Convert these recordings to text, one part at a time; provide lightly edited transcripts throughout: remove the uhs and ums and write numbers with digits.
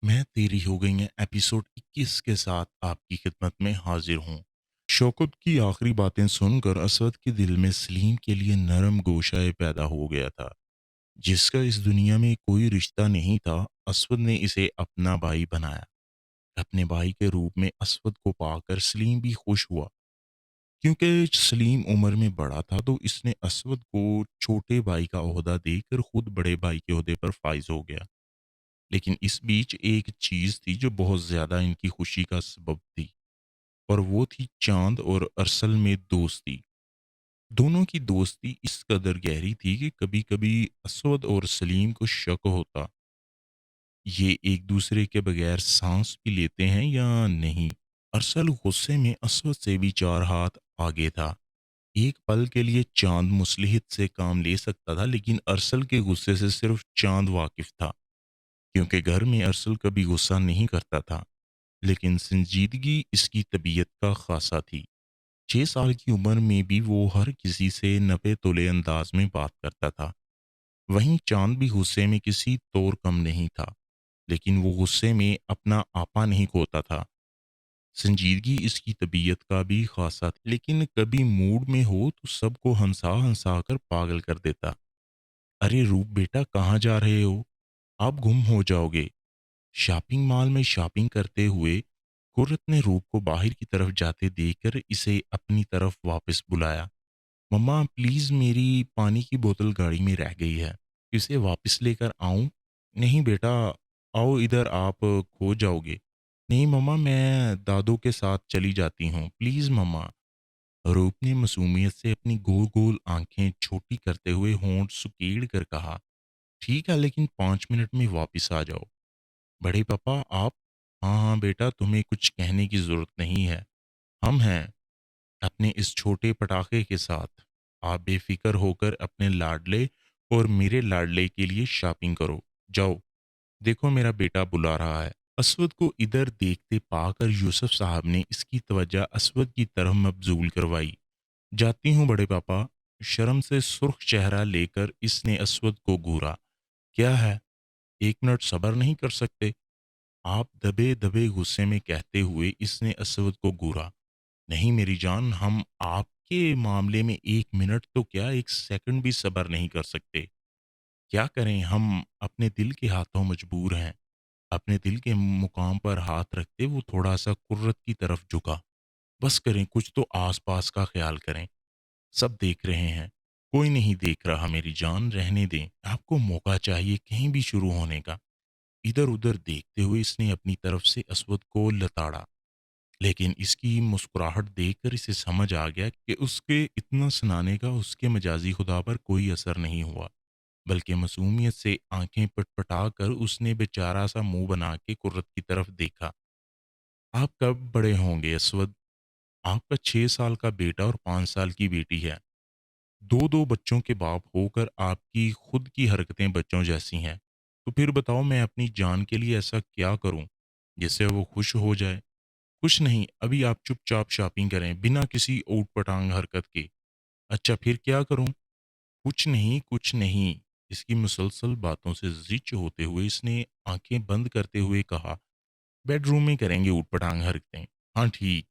मैं तेरी हो गई है एपिसोड 21 के साथ आपकी खिदमत में हाजिर हूँ। शौकत की आखिरी बातें सुनकर असद के दिल में सलीम के लिए नरम गोशाए पैदा हो गया था, जिसका इस दुनिया में कोई रिश्ता नहीं था। असद ने इसे अपना भाई बनाया। अपने भाई के रूप में असद को पाकर सलीम भी खुश हुआ, क्योंकि सलीम उम्र में बड़ा था तो इसने असद को छोटे भाई का ओहदा देकर खुद बड़े भाई के ओहदे पर फाइज हो गया। लेकिन इस बीच एक चीज थी जो बहुत ज्यादा इनकी खुशी का सबब थी, और वो थी चांद और अरसल में दोस्ती। दोनों की दोस्ती इस कदर गहरी थी कि कभी कभी असवद और सलीम को शक होता, ये एक दूसरे के बगैर सांस भी लेते हैं या नहीं। अरसल गुस्से में असवद से भी चार हाथ आगे था। एक पल के लिए चांद मुसलिहत से काम ले सकता था, लेकिन अरसल के गुस्से से सिर्फ चांद वाकिफ था, क्योंकि घर में अरसल कभी गुस्सा नहीं करता था। लेकिन संजीदगी इसकी तबीयत का खासा थी। 6 साल की उम्र में भी वो हर किसी से नपे तुले अंदाज में बात करता था। वहीं चांद भी गुस्से में किसी तौर कम नहीं था, लेकिन वो गुस्से में अपना आपा नहीं खोता था। संजीदगी इसकी तबीयत का भी खासा था, लेकिन कभी मूड में हो तो सबको हंसा हंसा कर पागल कर देता। अरे रूप बेटा, कहाँ जा रहे हो? आप गुम हो जाओगे। शॉपिंग मॉल में शॉपिंग करते हुए कुर्रत ने रूप को बाहर की तरफ जाते देखकर इसे अपनी तरफ वापस बुलाया। मम्मा प्लीज, मेरी पानी की बोतल गाड़ी में रह गई है, इसे वापस लेकर आऊं? नहीं बेटा, आओ इधर, आप खो जाओगे। नहीं मम्मा, मैं दादू के साथ चली जाती हूँ, प्लीज मम्मा। रूप ने मासूमियत से अपनी गोल गोल आंखें छोटी करते हुए होंठ सुकेड़ कर कहा, ठीक है, लेकिन 5 मिनट में वापस आ जाओ। बड़े पापा आप? हाँ हाँ बेटा, तुम्हें कुछ कहने की जरूरत नहीं है, हम हैं अपने इस छोटे पटाखे के साथ। आप बेफिक्र होकर अपने लाडले और मेरे लाडले के लिए शॉपिंग करो। जाओ, देखो मेरा बेटा बुला रहा है। असवद को इधर देखते पाकर यूसुफ साहब ने इसकी तवज्जो असवद की तरफ मबजूल करवाई। जाती हूँ बड़े पापा। शर्म से सुर्ख चेहरा लेकर इसने असवद को घूरा। क्या है, 1 मिनट सब्र नहीं कर सकते? आप दबे दबे गुस्से में कहते हुए इसने असवद को घूरा। नहीं मेरी जान, हम आपके मामले में 1 मिनट तो क्या, 1 सेकंड भी सब्र नहीं कर सकते। क्या करें, हम अपने दिल के हाथों मजबूर हैं। अपने दिल के मुकाम पर हाथ रखते वो थोड़ा सा कुर्रत की तरफ झुका। बस करें, कुछ तो आसपास का ख्याल करें। सब देख रहे हैं। कोई नहीं देख रहा मेरी जान, रहने दें। आपको मौका चाहिए कहीं भी शुरू होने का। इधर उधर देखते हुए इसने अपनी तरफ से असवद को लताड़ा, लेकिन इसकी मुस्कुराहट देखकर इसे समझ आ गया कि उसके इतना सुनाने का उसके मजाजी खुदा पर कोई असर नहीं हुआ, बल्कि मासूमियत से आंखें पटपटा कर उसने बेचारा सा मुंह बना के कुर्रत की तरफ देखा। आप कब बड़े होंगे असवद? आपका 6 साल का बेटा और 5 साल की बेटी है। दो दो बच्चों के बाप होकर आपकी खुद की हरकतें बच्चों जैसी हैं। तो फिर बताओ, मैं अपनी जान के लिए ऐसा क्या करूं जिससे वो खुश हो जाए? कुछ नहीं, अभी आप चुपचाप शॉपिंग करें बिना किसी ऊट पटांग हरकत के। अच्छा फिर क्या करूं? कुछ नहीं, कुछ नहीं। इसकी मुसलसल बातों से जिच होते हुए इसने आंखें बंद करते हुए कहा, बेडरूम में करेंगे ऊट पटांग हरकतें। हाँ ठीक।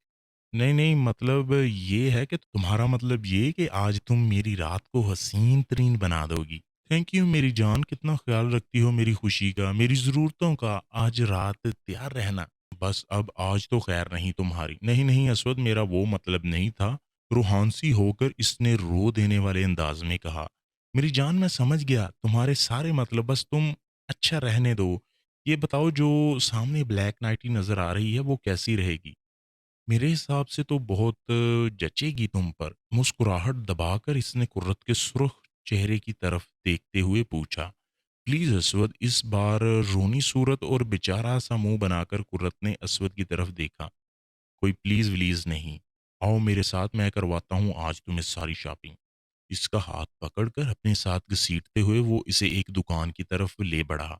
नहीं नहीं, मतलब ये है कि तुम्हारा मतलब ये कि आज तुम मेरी रात को हसीन तरीन बना दोगी। थैंक यू मेरी जान, कितना ख्याल रखती हो मेरी खुशी का, मेरी ज़रूरतों का। आज रात तैयार रहना। बस अब आज तो खैर नहीं तुम्हारी। नहीं नहीं असवद, मेरा वो मतलब नहीं था। रूहानसी होकर इसने रो देने वाले अंदाज में कहा, मेरी जान मैं समझ गया तुम्हारे सारे मतलब, बस तुम अच्छा रहने दो। ये बताओ, जो सामने ब्लैक नाइटी नजर आ रही है वो कैसी रहेगी? मेरे हिसाब से तो बहुत जचेगी तुम पर। मुस्कुराहट दबाकर इसने कुर्रत के सुर्ख चेहरे की तरफ देखते हुए पूछा। प्लीज असवद। इस बार रोनी सूरत और बेचारा सा मुंह बनाकर कुर्रत ने असवद की तरफ देखा। कोई प्लीज व्लीज नहीं। आओ मेरे साथ, मैं करवाता हूँ आज तुम्हें सारी शॉपिंग। इसका हाथ पकड़कर अपने साथ घसीटते हुए वो इसे एक दुकान की तरफ ले बढ़ा।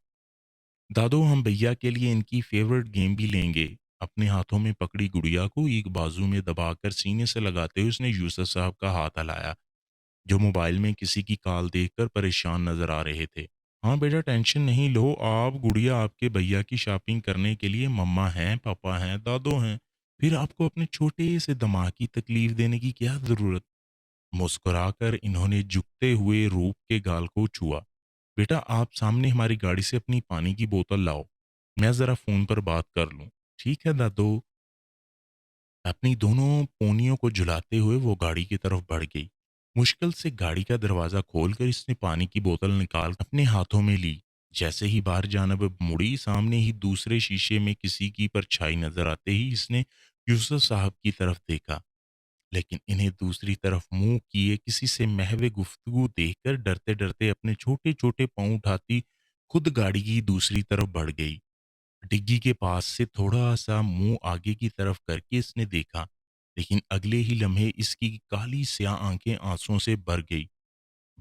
दादू, हम भैया के लिए इनकी फेवरेट गेम भी लेंगे। अपने हाथों में पकड़ी गुड़िया को एक बाजू में दबाकर सीने से लगाते हुए उसने यूसुफ साहब का हाथ हिलाया, जो मोबाइल में किसी की कॉल देखकर परेशान नजर आ रहे थे। हाँ बेटा, टेंशन नहीं लो आप, गुड़िया आपके भैया की शॉपिंग करने के लिए मम्मा हैं, पापा हैं, दादो हैं। फिर आपको अपने छोटे से दिमाग की तकलीफ देने की क्या ज़रूरत? मुस्कुराकर इन्होंने झुकते हुए रूप के गाल को छुआ। बेटा, आप सामने हमारी गाड़ी से अपनी पानी की बोतल लाओ, मैं ज़रा फ़ोन पर बात कर लूँ। ठीक है दादू। अपनी दोनों पोनियों को झुलाते हुए वो गाड़ी की तरफ बढ़ गई। मुश्किल से गाड़ी का दरवाज़ा खोलकर इसने पानी की बोतल निकाल अपने हाथों में ली। जैसे ही बाहर जानब मुड़ी, सामने ही दूसरे शीशे में किसी की परछाई नजर आते ही इसने यूसुफ साहब की तरफ देखा। लेकिन इन्हें दूसरी तरफ मुंह किए किसी से महवे गुफ्तगू देखकर डरते डरते अपने छोटे छोटे पांव उठाती खुद गाड़ी की दूसरी तरफ बढ़ गई। डिग्गी के पास से थोड़ा-सा मुँह आगे की तरफ करके इसने देखा, लेकिन अगले ही लम्हे इसकी काली स्याह आँखें आँसुओं से भर गई।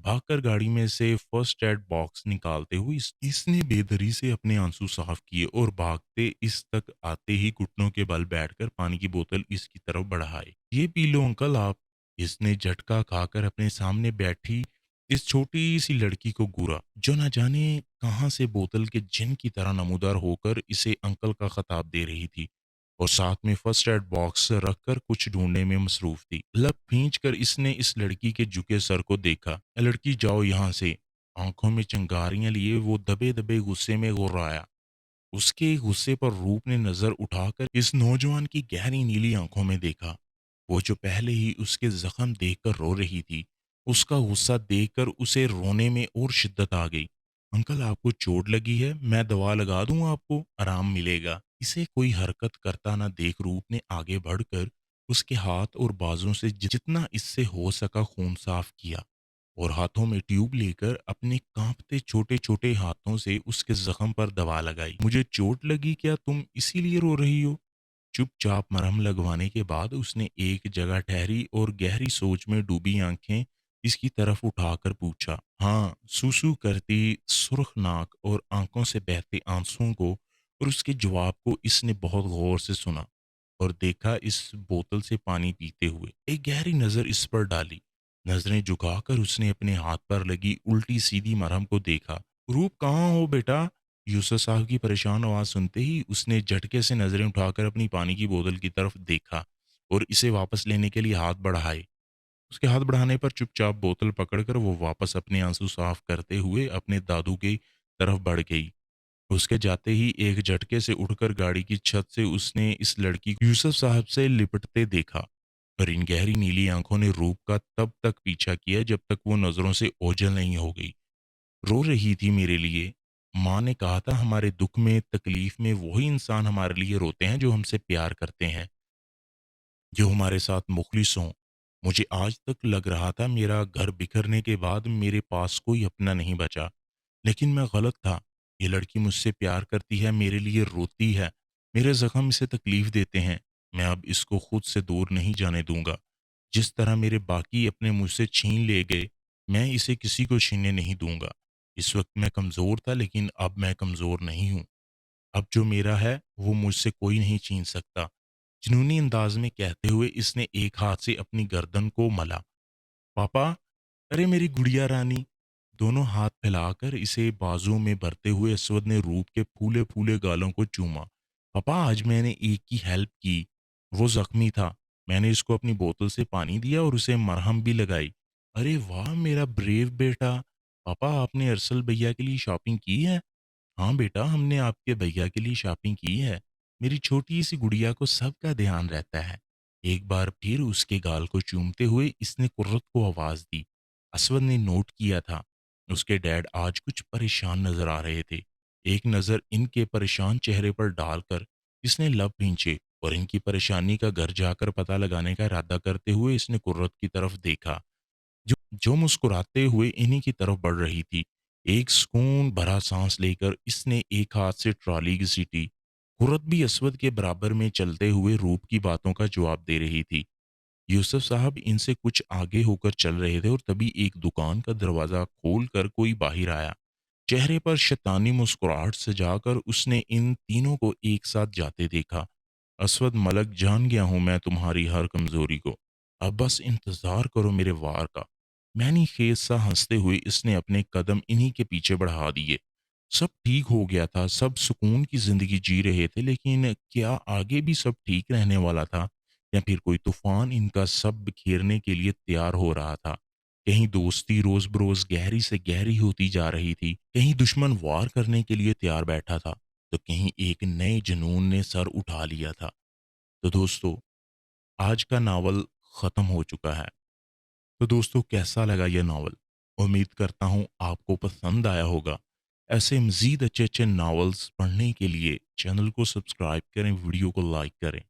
भागकर गाड़ी में से फर्स्ट एड बॉक्स निकालते हुए इसने बेदरी से अपने आंसू साफ किए और भागते इस तक आते ही घुटनों के बल बैठकर पानी की बोतल इसकी तरफ बढ़ाई। ये पी लो अंकल आप। इसने झटका खाकर अपने सामने बैठी इस छोटी सी लड़की को घूरा, जो न जाने कहाँ से बोतल के जिन की तरह नमूदार होकर इसे अंकल का खिताब दे रही थी और साथ में फर्स्ट एड बॉक्स रखकर कुछ ढूंढने में मसरूफ थी। लब खींच कर इसने इस लड़की के झुके सर को देखा। "ए लड़की, जाओ यहाँ से।" आंखों में चिंगारियां लिए वो दबे दबे गुस्से में गुर्राया। उसके गुस्से पर रूप ने नजर उठाकर इस नौजवान की गहरी नीली आंखों में देखा। वो जो पहले ही उसके जख्म देखकर रो रही थी, उसका गुस्सा देखकर उसे रोने में और शिद्दत आ गई। अंकल, आपको चोट लगी है? मैं दवा लगा दूं, आपको आराम मिलेगा। इसे कोई हरकत करता ना देख रूप ने आगे बढ़कर उसके हाथ और बाजों से जितना इससे हो सका खून साफ किया और हाथों में ट्यूब लेकर अपने कांपते छोटे छोटे हाथों से उसके जख्म पर दवा लगाई। "मुझे चोट लगी क्या? तुम इसीलिए रो रही हो?" चुपचाप मरहम लगवाने के बाद उसने एक जगह ठहरी और गहरी सोच में डूबी आंखें इसकी तरफ उठाकर पूछा। हाँ, सूसू करती सुर्ख नाक और आंखों से बहते आंसुओं को और उसके जवाब को इसने बहुत गौर से सुना और देखा इस बोतल से पानी पीते हुए। एक गहरी नजर इस पर डाली। नजरें झुकाकर उसने अपने हाथ पर लगी उल्टी सीधी मरहम को देखा। "रूप, कहाँ हो बेटा?" यूसुफ साहब की परेशान आवाज़ सुनते ही उसने झटके से नज़रें उठाकर अपनी पानी की बोतल की तरफ देखा और इसे वापस लेने के लिए हाथ बढ़ाए। उसके हाथ बढ़ाने पर चुपचाप बोतल पकड़कर वो वापस अपने आंसू साफ करते हुए अपने दादू की तरफ बढ़ गई। उसके जाते ही एक झटके से उठकर गाड़ी की छत से उसने इस लड़की को यूसुफ साहब से लिपटते देखा और इन गहरी नीली आंखों ने रूप का तब तक पीछा किया जब तक वो नज़रों से ओझल नहीं हो गई। रो रही थी मेरे लिए। माँ ने कहा था हमारे दुख में, तकलीफ में वही इंसान हमारे लिए रोते हैं जो हमसे प्यार करते हैं, जो हमारे साथ मुखलिस हों। मुझे आज तक लग रहा था मेरा घर बिखरने के बाद मेरे पास कोई अपना नहीं बचा। लेकिन मैं गलत था। ये लड़की मुझसे प्यार करती है, मेरे लिए रोती है। मेरे ज़ख्म इसे तकलीफ देते हैं। मैं अब इसको खुद से दूर नहीं जाने दूँगा। जिस तरह मेरे बाकी अपने मुझसे छीन ले गए, मैं इसे किसी को छीनने नहीं दूँगा। इस वक़्त मैं कमज़ोर था, लेकिन अब मैं कमज़ोर नहीं हूँ। अब जो मेरा है, वो मुझसे कोई नहीं छीन सकता। जुनूनी अंदाज़ में कहते हुए इसने एक हाथ से अपनी गर्दन को मला। "पापा, अरे मेरी गुड़िया रानी!" दोनों हाथ फैलाकर इसे बाजुओं में भरते हुए असवद ने रूप के फूले-फूले गालों को चूमा। "पापा, आज मैंने एक की हेल्प की। वो ज़ख्मी था। मैंने इसको अपनी बोतल से पानी दिया और उसे मरहम भी लगाई। अरे वाह! मेरा ब्रेव बेटा। पापा, आपने अरसल भैया के लिए शॉपिंग की है?" "हाँ बेटा, हमने आपके भैया के लिए शॉपिंग की है। मेरी छोटी सी गुड़िया को सबका ध्यान रहता है।" एक बार फिर उसके गाल को चूमते हुए इसने कुर्रत को आवाज़ दी। असवद ने नोट किया था, उसके डैड आज कुछ परेशान नज़र आ रहे थे। एक नज़र इनके परेशान चेहरे पर डालकर इसने लब खींचे और इनकी परेशानी का घर जाकर पता लगाने का इरादा करते हुए इसने कुर्रत की तरफ देखा, जो जो मुस्कुराते हुए इन्हीं की तरफ बढ़ रही थी। एक सुकून भरा सांस लेकर इसने एक हाथ से ट्रॉली घसीटी। कुर्रत भी असवद के बराबर में चलते हुए रूप की बातों का जवाब दे रही थी। यूसुफ साहब इनसे कुछ आगे होकर चल रहे थे और तभी एक दुकान का दरवाजा खोलकर कोई बाहर आया। चेहरे पर शैतानी मुस्कुराहट सजाकर उसने इन तीनों को एक साथ जाते देखा। "असवद मलक, जान गया हूं मैं तुम्हारी हर कमजोरी को। अब बस इंतजार करो मेरे वार का।" मैनी खेज सा हंसते हुए इसने अपने कदम इन्हीं के पीछे बढ़ा दिए। सब ठीक हो गया था, सब सुकून की जिंदगी जी रहे थे, लेकिन क्या आगे भी सब ठीक रहने वाला था, या फिर कोई तूफान इनका सब बिखेरने के लिए तैयार हो रहा था। कहीं दोस्ती रोज बरोज गहरी से गहरी होती जा रही थी, कहीं दुश्मन वार करने के लिए तैयार बैठा था, तो कहीं एक नए जुनून ने सर उठा लिया था। तो दोस्तों, आज का नावल खत्म हो चुका है। तो दोस्तों, कैसा लगा ये नावल? उम्मीद करता हूँ आपको पसंद आया होगा। ऐसे मज़ीद अच्छे-अच्छे नावल्स पढ़ने के लिए चैनल को सब्सक्राइब करें, वीडियो को लाइक करें।